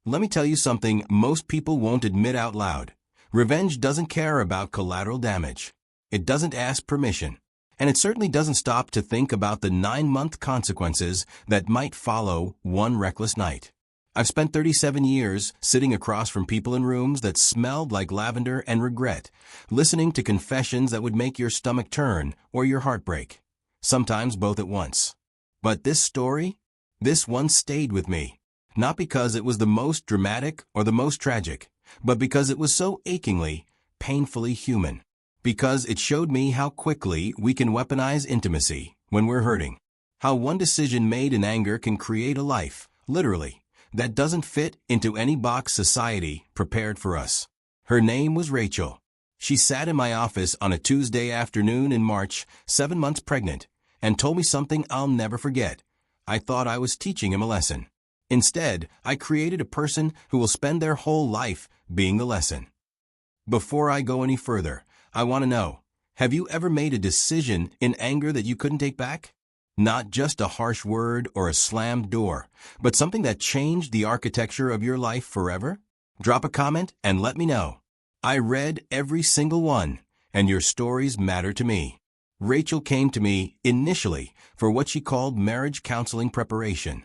Let me tell you something most people won't admit out loud. Revenge doesn't care about collateral damage. It doesn't ask permission. And it certainly doesn't stop to think about the 9-month consequences that might follow one reckless night. I've spent 37 years sitting across from people in rooms that smelled like lavender and regret, listening to confessions that would make your stomach turn or your heart break, sometimes both at once. But this story, this one stayed with me, not because it was the most dramatic or the most tragic, but because it was so achingly, painfully human. Because it showed me how quickly we can weaponize intimacy when we're hurting. How one decision made in anger can create a life, literally, that doesn't fit into any box society prepared for us. Her name was Rachel. She sat in my office on a Tuesday afternoon in March, 7 months pregnant, and told me something I'll never forget. I thought I was teaching him a lesson. Instead, I created a person who will spend their whole life being the lesson. Before I go any further, I want to know, have you ever made a decision in anger that you couldn't take back? Not just a harsh word or a slammed door, but something that changed the architecture of your life forever? Drop a comment and let me know. I read every single one, and your stories matter to me. Rachel came to me initially for what she called marriage counseling preparation.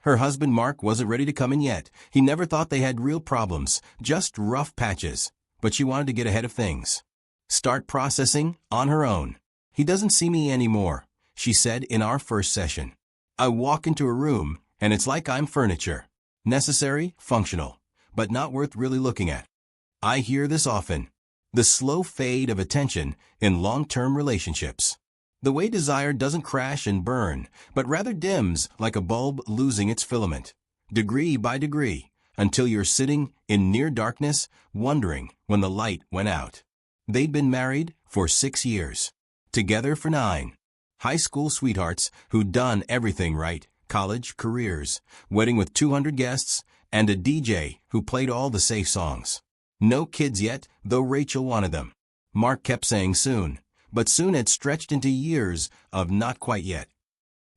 Her husband Mark wasn't ready to come in yet. He never thought they had real problems, just rough patches, but she wanted to get ahead of things. Start processing on her own. He doesn't see me anymore, she said in our first session. I walk into a room, and it's like I'm furniture. Necessary, functional, but not worth really looking at. I hear this often. The slow fade of attention in long-term relationships. The way desire doesn't crash and burn, but rather dims like a bulb losing its filament, degree by degree, until you're sitting in near darkness, wondering when the light went out. They'd been married for 6 years, together for 9. High school sweethearts who'd done everything right, college, careers, wedding with 200 guests, and a DJ who played all the safe songs. No kids yet, though Rachel wanted them. Mark kept saying soon, but soon had stretched into years of not quite yet.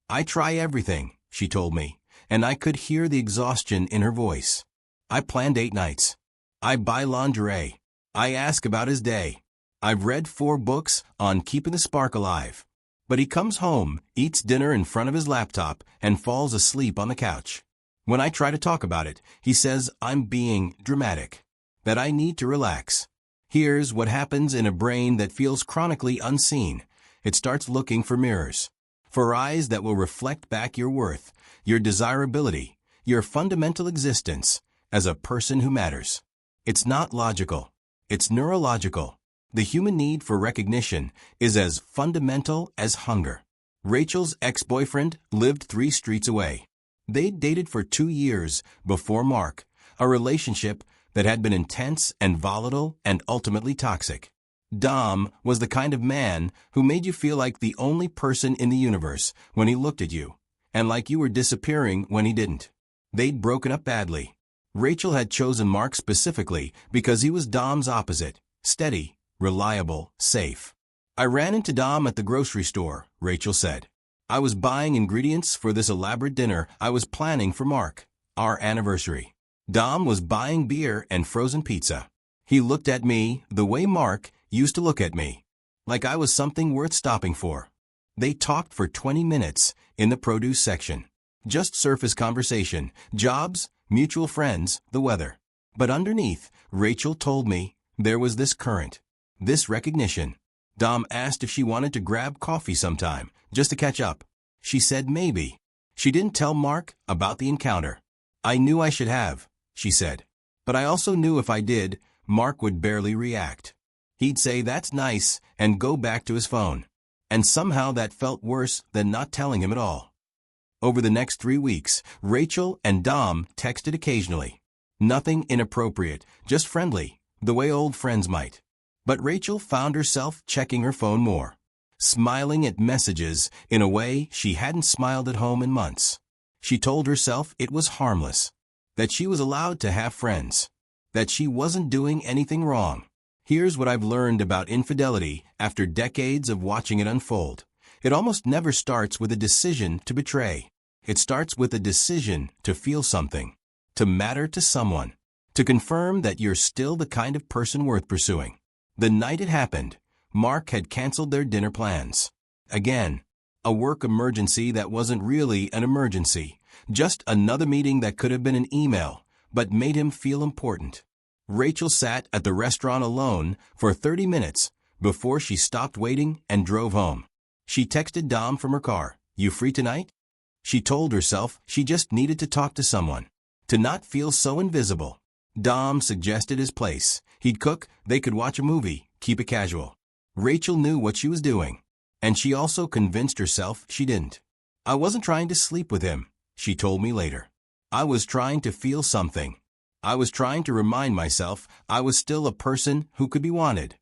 I try everything, she told me, and I could hear the exhaustion in her voice. I plan date nights. I buy lingerie. I ask about his day. I've read 4 books on keeping the spark alive. But he comes home, eats dinner in front of his laptop, and falls asleep on the couch. When I try to talk about it, he says I'm being dramatic, that I need to relax. Here's what happens in a brain that feels chronically unseen. It starts looking for mirrors, for eyes that will reflect back your worth, your desirability, your fundamental existence as a person who matters. It's not logical. It's neurological. The human need for recognition is as fundamental as hunger. Rachel's ex-boyfriend lived 3 streets away. They'd dated for 2 years before Mark, a relationship that had been intense and volatile and ultimately toxic. Dom was the kind of man who made you feel like the only person in the universe when he looked at you, and like you were disappearing when he didn't. They'd broken up badly. Rachel had chosen Mark specifically because he was Dom's opposite, steady, reliable, safe. I ran into Dom at the grocery store, Rachel said. I was buying ingredients for this elaborate dinner I was planning for Mark, our anniversary. Dom was buying beer and frozen pizza. He looked at me the way Mark used to look at me, like I was something worth stopping for. They talked for 20 minutes in the produce section. Just surface conversation, jobs, mutual friends, the weather. But underneath, Rachel told me, there was this current, this recognition. Dom asked if she wanted to grab coffee sometime, just to catch up. She said maybe. She didn't tell Mark about the encounter. I knew I should have, she said. But I also knew if I did, Mark would barely react. He'd say that's nice and go back to his phone. And somehow that felt worse than not telling him at all. Over the next 3 weeks, Rachel and Dom texted occasionally. Nothing inappropriate, just friendly, the way old friends might. But Rachel found herself checking her phone more, smiling at messages in a way she hadn't smiled at home in months. She told herself it was harmless, that she was allowed to have friends, that she wasn't doing anything wrong. Here's what I've learned about infidelity after decades of watching it unfold. It almost never starts with a decision to betray. It starts with a decision to feel something, to matter to someone, to confirm that you're still the kind of person worth pursuing. The night it happened, Mark had canceled their dinner plans. Again, a work emergency that wasn't really an emergency, just another meeting that could have been an email, but made him feel important. Rachel sat at the restaurant alone for 30 minutes before she stopped waiting and drove home. She texted Dom from her car, "You free tonight?" She told herself she just needed to talk to someone, to not feel so invisible. Dom suggested his place. He'd cook, they could watch a movie, keep it casual. Rachel knew what she was doing, and she also convinced herself she didn't. "I wasn't trying to sleep with him," she told me later. "I was trying to feel something. I was trying to remind myself I was still a person who could be wanted."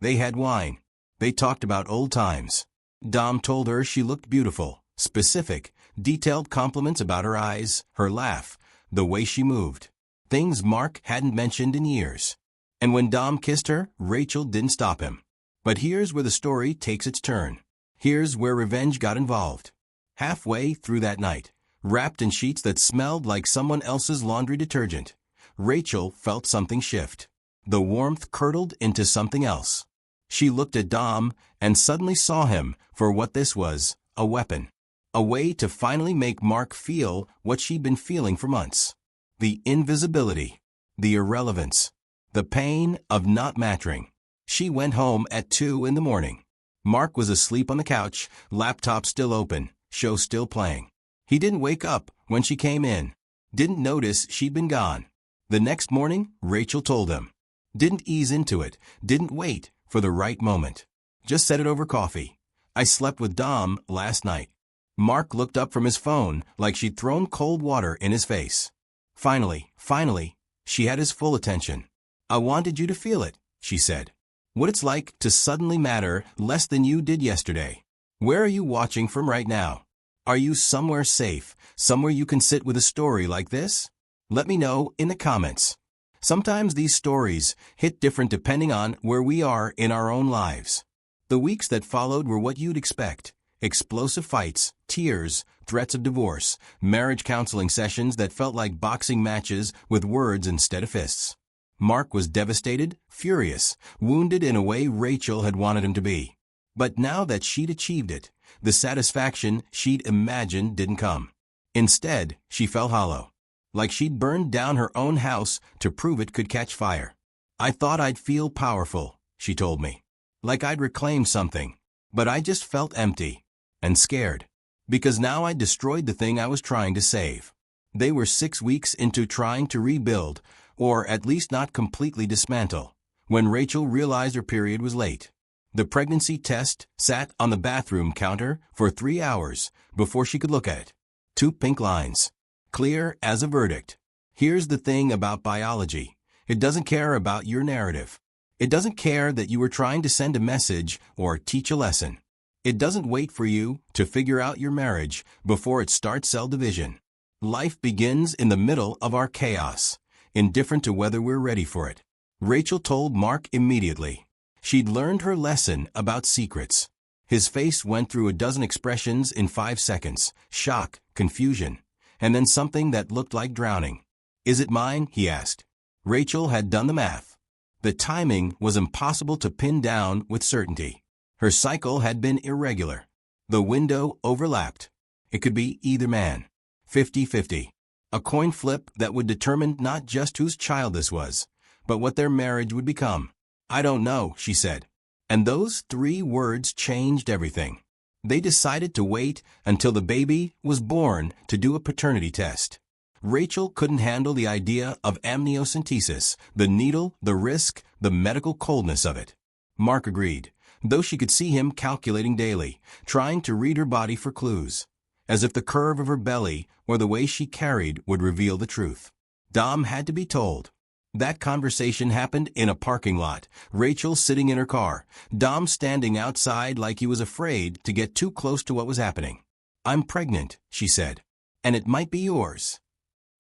They had wine. They talked about old times. Dom told her she looked beautiful, specific, detailed compliments about her eyes, her laugh, the way she moved. Things Mark hadn't mentioned in years. And when Dom kissed her, Rachel didn't stop him. But here's where the story takes its turn. Here's where revenge got involved. Halfway through that night, wrapped in sheets that smelled like someone else's laundry detergent, Rachel felt something shift. The warmth curdled into something else. She looked at Dom and suddenly saw him for what this was, a weapon. A way to finally make Mark feel what she'd been feeling for months. The invisibility, the irrelevance, the pain of not mattering. She went home at 2 in the morning. Mark was asleep on the couch, laptop still open, show still playing. He didn't wake up when she came in. Didn't notice she'd been gone. The next morning, Rachel told him. Didn't ease into it, didn't wait for the right moment. Just said it over coffee. "I slept with Dom last night." Mark looked up from his phone like she'd thrown cold water in his face. Finally, she had his full attention. "I wanted you to feel it," she said. "What it's like to suddenly matter less than you did yesterday. Where are you watching from right now? Are you somewhere safe, somewhere you can sit with a story like this? Let me know in the comments." Sometimes these stories hit different depending on where we are in our own lives. The weeks that followed were what you'd expect. Explosive fights, tears, threats of divorce, marriage counseling sessions that felt like boxing matches with words instead of fists. Mark was devastated, furious, wounded in a way Rachel had wanted him to be. But now that she'd achieved it, the satisfaction she'd imagined didn't come. Instead, she felt hollow. Like she'd burned down her own house to prove it could catch fire. "I thought I'd feel powerful," she told me. "Like I'd reclaim something. But I just felt empty. And scared. Because now I'd destroyed the thing I was trying to save." They were 6 weeks into trying to rebuild, or at least not completely dismantle, when Rachel realized her period was late. The pregnancy test sat on the bathroom counter for 3 hours before she could look at it. 2 pink lines. Clear as a verdict. Here's the thing about biology. It doesn't care about your narrative. It doesn't care that you were trying to send a message or teach a lesson. It doesn't wait for you to figure out your marriage before it starts cell division. Life begins in the middle of our chaos, indifferent to whether we're ready for it. Rachel told Mark immediately. She'd learned her lesson about secrets. His face went through a dozen expressions in 5 seconds. Shock, confusion, and then something that looked like drowning. "Is it mine?" he asked. Rachel had done the math. The timing was impossible to pin down with certainty. Her cycle had been irregular. The window overlapped. It could be either man. 50-50. A coin flip that would determine not just whose child this was, but what their marriage would become. "I don't know," she said. And those 3 words changed everything. They decided to wait until the baby was born to do a paternity test. Rachel couldn't handle the idea of amniocentesis, the needle, the risk, the medical coldness of it. Mark agreed, though she could see him calculating daily, trying to read her body for clues, as if the curve of her belly or the way she carried would reveal the truth. Dom had to be told. That conversation happened in a parking lot, Rachel sitting in her car, Dom standing outside like he was afraid to get too close to what was happening. "I'm pregnant," she said, "and it might be yours."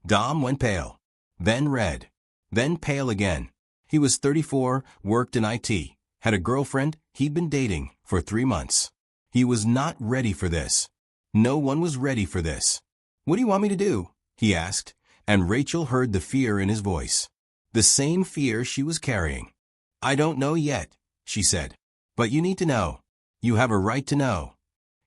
Dom went pale, then red, then pale again. He was 34, worked in IT, had a girlfriend he'd been dating for 3 months. He was not ready for this. No one was ready for this. "What do you want me to do?" he asked, and Rachel heard the fear in his voice. The same fear she was carrying. "I don't know yet," she said. "But you need to know. You have a right to know."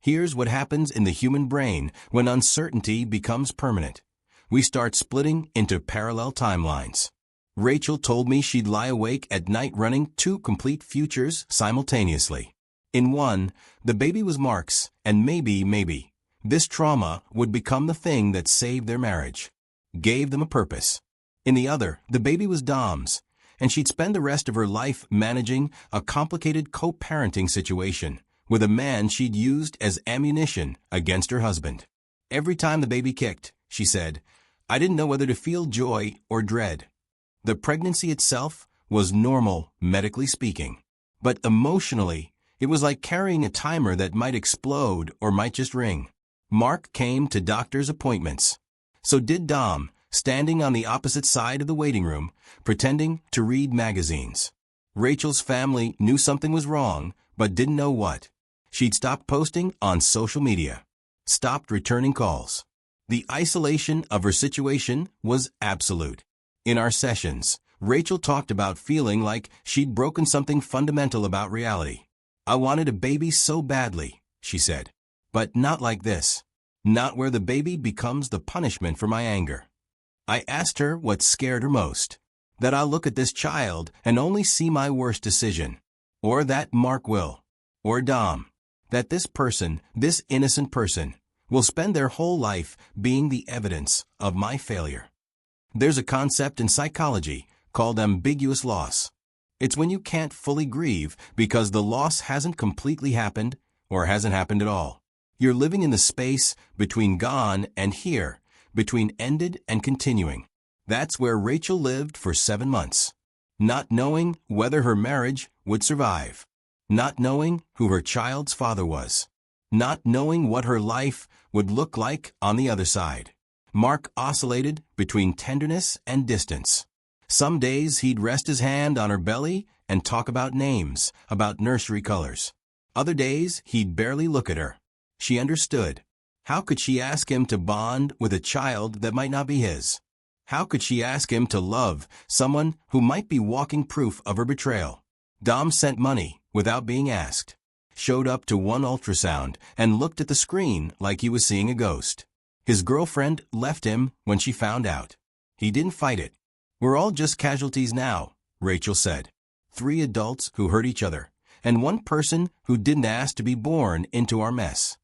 Here's what happens in the human brain when uncertainty becomes permanent. We start splitting into parallel timelines. Rachel told me she'd lie awake at night running two complete futures simultaneously. In one, the baby was Mark's, and maybe, this trauma would become the thing that saved their marriage, gave them a purpose. In the other, the baby was Dom's, and she'd spend the rest of her life managing a complicated co-parenting situation with a man she'd used as ammunition against her husband. Every time the baby kicked, she said, I didn't know whether to feel joy or dread. The pregnancy itself was normal, medically speaking. But emotionally, it was like carrying a timer that might explode or might just ring. Mark came to doctor's appointments. So did Dom, standing on the opposite side of the waiting room, pretending to read magazines. Rachel's family knew something was wrong, but didn't know what. She'd stopped posting on social media, stopped returning calls. The isolation of her situation was absolute. In our sessions, Rachel talked about feeling like she'd broken something fundamental about reality. I wanted a baby so badly, she said. But not like this. Not where the baby becomes the punishment for my anger. I asked her what scared her most. That I'll look at this child and only see my worst decision. Or that Mark will. Or Dom. That this person, this innocent person, will spend their whole life being the evidence of my failure. There's a concept in psychology called ambiguous loss. It's when you can't fully grieve because the loss hasn't completely happened or hasn't happened at all. You're living in the space between gone and here, between ended and continuing. That's where Rachel lived for 7 months. Not knowing whether her marriage would survive. Not knowing who her child's father was. Not knowing what her life would look like on the other side. Mark oscillated between tenderness and distance. Some days he'd rest his hand on her belly and talk about names, about nursery colors. Other days he'd barely look at her. She understood. How could she ask him to bond with a child that might not be his? How could she ask him to love someone who might be walking proof of her betrayal? Dom sent money without being asked. Showed up to one ultrasound and looked at the screen like he was seeing a ghost. His girlfriend left him when she found out. He didn't fight it. We're all just casualties now, Rachel said. 3 adults who hurt each other, and 1 person who didn't ask to be born into our mess.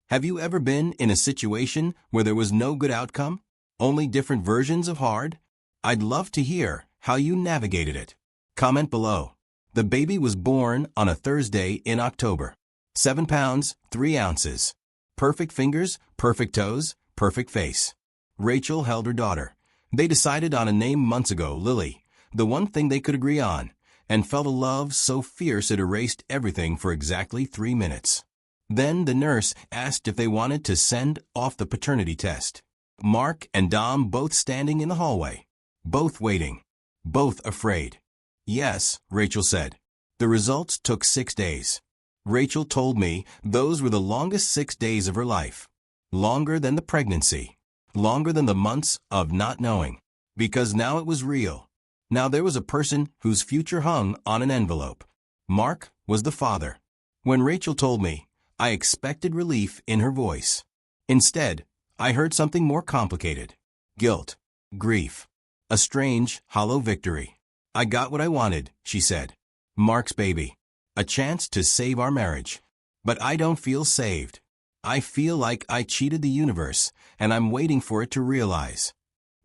Have you ever been in a situation where there was no good outcome? Only different versions of hard? I'd love to hear how you navigated it. Comment below. The baby was born on a Thursday in October. 7 pounds, 3 ounces. Perfect fingers, perfect toes, perfect face. Rachel held her daughter. They decided on a name months ago, Lily, the one thing they could agree on, and felt a love so fierce it erased everything for exactly 3 minutes. Then the nurse asked if they wanted to send off the paternity test. Mark and Dom both standing in the hallway. Both waiting. Both afraid. Yes, Rachel said. The results took 6 days. Rachel told me those were the longest 6 days of her life. Longer than the pregnancy. Longer than the months of not knowing. Because now it was real. Now there was a person whose future hung on an envelope. Mark was the father. When Rachel told me, I expected relief in her voice. Instead, I heard something more complicated. Guilt. Grief. A strange, hollow victory. I got what I wanted, she said. Mark's baby. A chance to save our marriage. But I don't feel saved. I feel like I cheated the universe, and I'm waiting for it to realize.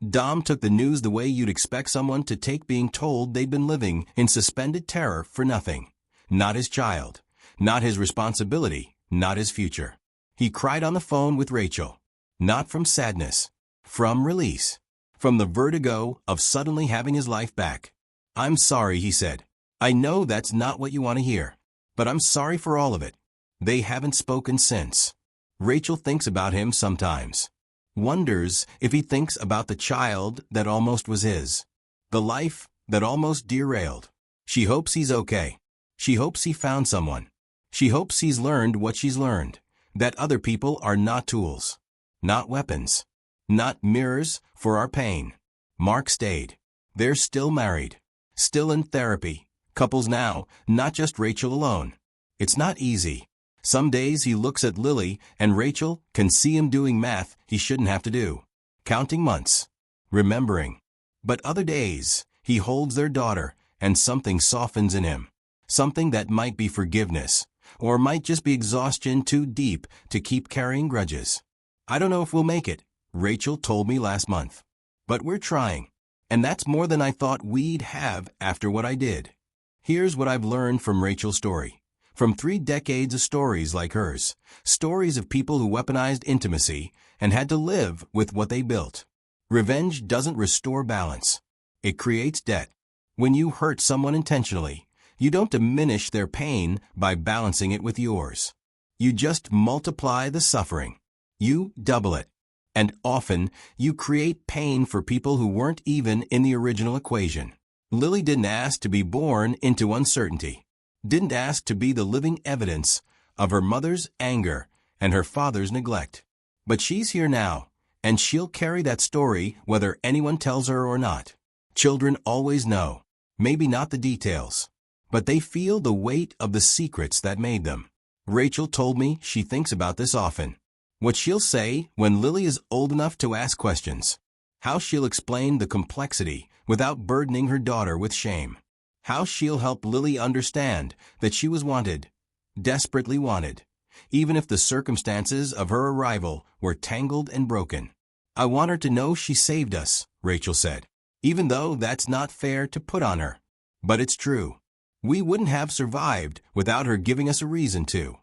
Dom took the news the way you'd expect someone to take being told they'd been living in suspended terror for nothing. Not his child. Not his responsibility. Not his future. He cried on the phone with Rachel. Not from sadness. From release. From the vertigo of suddenly having his life back. I'm sorry, he said. I know that's not what you want to hear. But I'm sorry for all of it. They haven't spoken since. Rachel thinks about him sometimes. Wonders if he thinks about the child that almost was his. The life that almost derailed. She hopes he's okay. She hopes he found someone. She hopes he's learned what she's learned. That other people are not tools. Not weapons. not mirrors for our pain. Mark stayed. They're still married. Still in therapy. Couples now, not just Rachel alone. It's not easy. Some days he looks at Lily and Rachel can see him doing math he shouldn't have to do. Counting months. Remembering. But other days, he holds their daughter and something softens in him. Something that might be forgiveness, or might just be exhaustion too deep to keep carrying grudges. I don't know if we'll make it, Rachel told me last month. But we're trying. And that's more than I thought we'd have after what I did. Here's what I've learned from Rachel's story. From 3 decades of stories like hers, stories of people who weaponized intimacy and had to live with what they built. Revenge doesn't restore balance. It creates debt. When you hurt someone intentionally, you don't diminish their pain by balancing it with yours. You just multiply the suffering. You double it. And often, you create pain for people who weren't even in the original equation. Lily didn't ask to be born into uncertainty. Didn't ask to be the living evidence of her mother's anger and her father's neglect. But she's here now, and she'll carry that story whether anyone tells her or not. Children always know, maybe not the details, but they feel the weight of the secrets that made them. Rachel told me she thinks about this often. What she'll say when Lily is old enough to ask questions. How she'll explain the complexity without burdening her daughter with shame. How she'll help Lily understand that she was wanted, desperately wanted, even if the circumstances of her arrival were tangled and broken. I want her to know she saved us, Rachel said, even though that's not fair to put on her. But it's true. We wouldn't have survived without her giving us a reason to.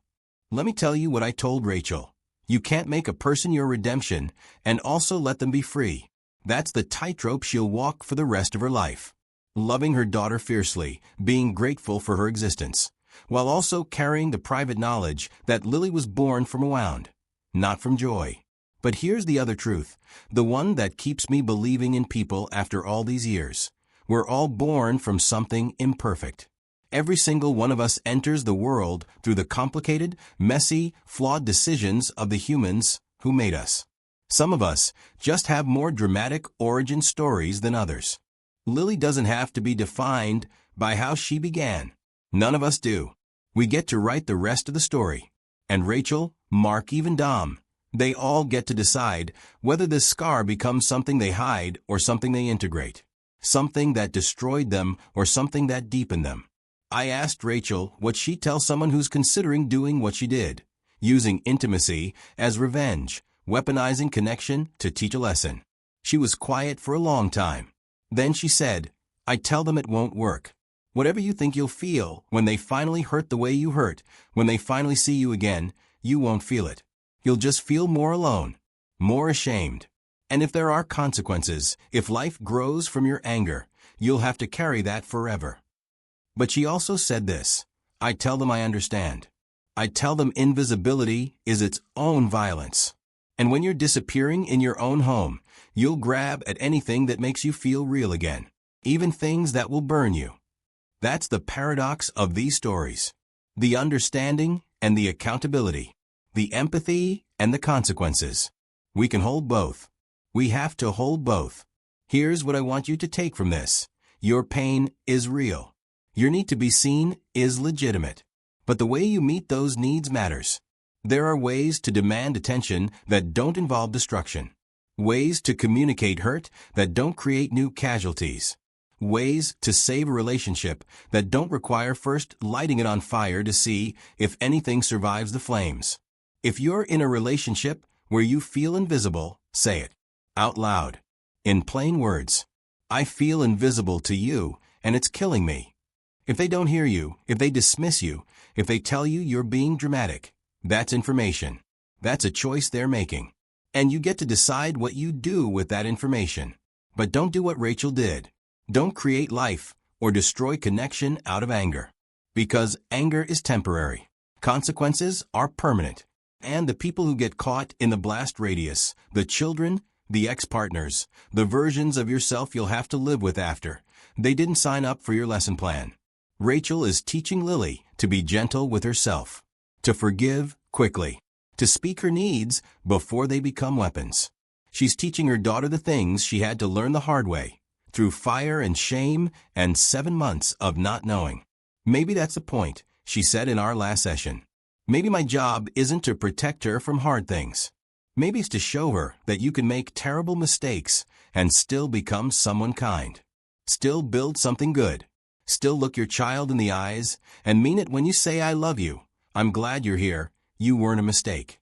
Let me tell you what I told Rachel. You can't make a person your redemption and also let them be free. That's the tightrope she'll walk for the rest of her life. Loving her daughter fiercely, being grateful for her existence, while also carrying the private knowledge that Lily was born from a wound, not from joy. But here's the other truth, the one that keeps me believing in people after all these years. We're all born from something imperfect. Every single one of us enters the world through the complicated, messy, flawed decisions of the humans who made us. Some of us just have more dramatic origin stories than others. Lily doesn't have to be defined by how she began. None of us do. We get to write the rest of the story. And Rachel, Mark, even Dom, they all get to decide whether this scar becomes something they hide or something they integrate. Something that destroyed them or something that deepened them. I asked Rachel what she'd tell someone who's considering doing what she did, using intimacy as revenge, weaponizing connection to teach a lesson. She was quiet for a long time. Then she said, I tell them it won't work. Whatever you think you'll feel when they finally hurt the way you hurt, when they finally see you again, you won't feel it. You'll just feel more alone, more ashamed. And if there are consequences, if life grows from your anger, you'll have to carry that forever. But she also said this, I tell them I understand. I tell them invisibility is its own violence. And when you're disappearing in your own home, you'll grab at anything that makes you feel real again, even things that will burn you. That's the paradox of these stories. The understanding and the accountability. The empathy and the consequences. We can hold both. We have to hold both. Here's what I want you to take from this. Your pain is real. Your need to be seen is legitimate. But the way you meet those needs matters. There are ways to demand attention that don't involve destruction. Ways to communicate hurt that don't create new casualties. Ways to save a relationship that don't require first lighting it on fire to see if anything survives the flames. If you're in a relationship where you feel invisible, say it out loud. In plain words, I feel invisible to you and it's killing me. If they don't hear you, if they dismiss you, if they tell you you're being dramatic, that's information. That's a choice they're making. And you get to decide what you do with that information. But don't do what Rachel did. Don't create life or destroy connection out of anger. Because anger is temporary. Consequences are permanent. And the people who get caught in the blast radius, the children, the ex-partners, the versions of yourself you'll have to live with after, they didn't sign up for your lesson plan. Rachel is teaching Lily to be gentle with herself, to forgive quickly, to speak her needs before they become weapons. She's teaching her daughter the things she had to learn the hard way, through fire and shame and 7 months of not knowing. Maybe that's the point, she said in our last session. Maybe my job isn't to protect her from hard things. Maybe it's to show her that you can make terrible mistakes and still become someone kind. Still build something good. Still look your child in the eyes and mean it when you say I love you. I'm glad you're here. You weren't a mistake.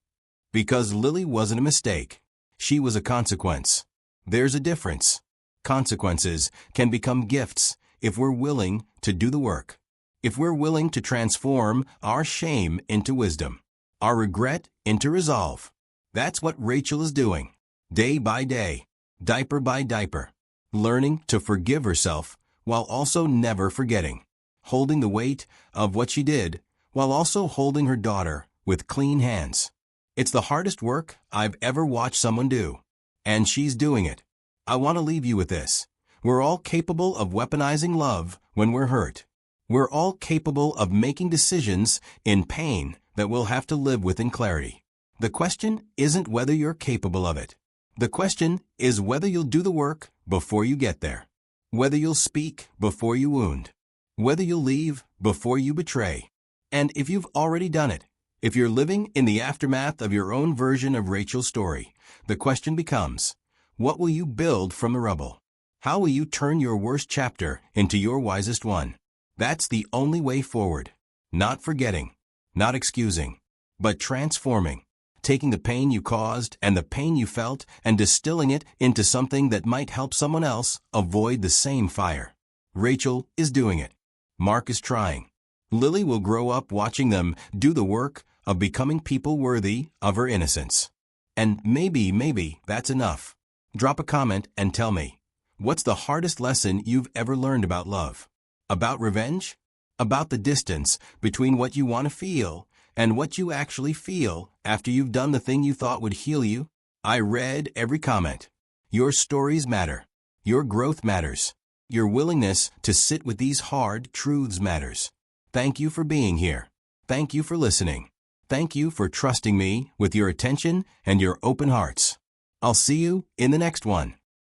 Because Lily wasn't a mistake. She was a consequence. There's a difference. Consequences can become gifts if we're willing to do the work. If we're willing to transform our shame into wisdom, our regret into resolve. That's what Rachel is doing, day by day, diaper by diaper, learning to forgive herself while also never forgetting, holding the weight of what she did while also holding her daughter with clean hands. It's the hardest work I've ever watched someone do, and she's doing it. I want to leave you with this. We're all capable of weaponizing love when we're hurt. We're all capable of making decisions in pain that we'll have to live with in clarity. The question isn't whether you're capable of it. The question is whether you'll do the work before you get there. Whether you'll speak before you wound. Whether you'll leave before you betray. And if you've already done it, if you're living in the aftermath of your own version of Rachel's story, the question becomes, what will you build from the rubble? How will you turn your worst chapter into your wisest one? That's the only way forward. Not forgetting, not excusing, but transforming. Taking the pain you caused and the pain you felt and distilling it into something that might help someone else avoid the same fire. Rachel is doing it. Mark is trying. Lily will grow up watching them do the work of becoming people worthy of her innocence. And maybe that's enough. Drop a comment and tell me, what's the hardest lesson you've ever learned about love? About revenge? About the distance between what you want to feel and what you actually feel after you've done the thing you thought would heal you? I read every comment. Your stories matter. Your growth matters. Your willingness to sit with these hard truths matters. Thank you for being here. Thank you for listening. Thank you for trusting me with your attention and your open hearts. I'll see you in the next one.